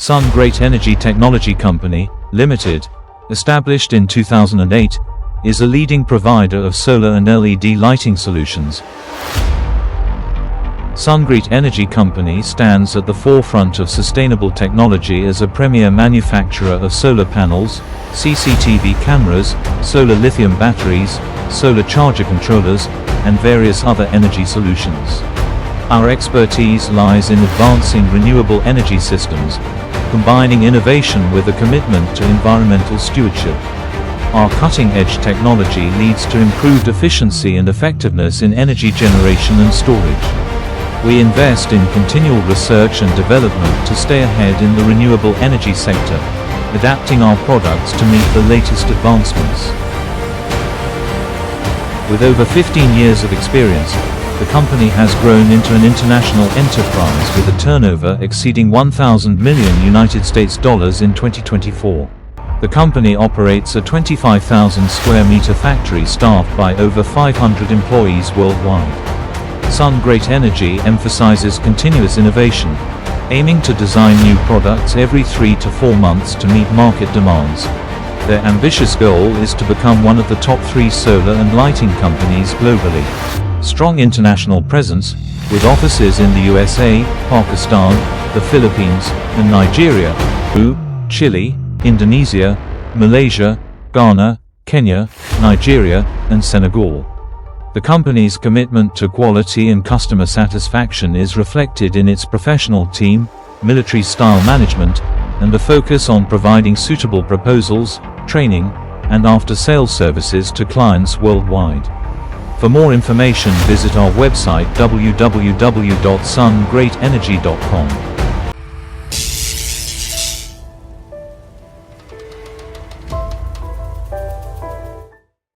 Sungreat Energy Technology Company, Limited, established in 2008, is a leading provider of solar and LED lighting solutions. Sungreat Energy Company stands at the forefront of sustainable technology as a premier manufacturer of solar panels, CCTV cameras, solar lithium batteries, solar charger controllers, and various other energy solutions. Our expertise lies in advancing renewable energy systems, combining innovation with a commitment to environmental stewardship. Our cutting-edge technology leads to improved efficiency and effectiveness in energy generation and storage. We invest in continual research and development to stay ahead in the renewable energy sector, adapting our products to meet the latest advancements. With over 15 years of experience, the company has grown into an international enterprise with a turnover exceeding $1,000 million in 2024. The company operates a 25,000 square meter factory staffed by over 500 employees worldwide. Sungreat Energy emphasizes continuous innovation, aiming to design new products every 3 to 4 months to meet market demands. Their ambitious goal is to become one of the top 3 solar and lighting companies globally. Strong international presence, with offices in the USA, Pakistan, the Philippines, and Nigeria, Peru, Chile, Indonesia, Malaysia, Ghana, Kenya, Nigeria, and Senegal. The company's commitment to quality and customer satisfaction is reflected in its professional team, military-style management, and a focus on providing suitable proposals, training, and after-sales services to clients worldwide. For more information, visit our website www.sungreatenergy.com.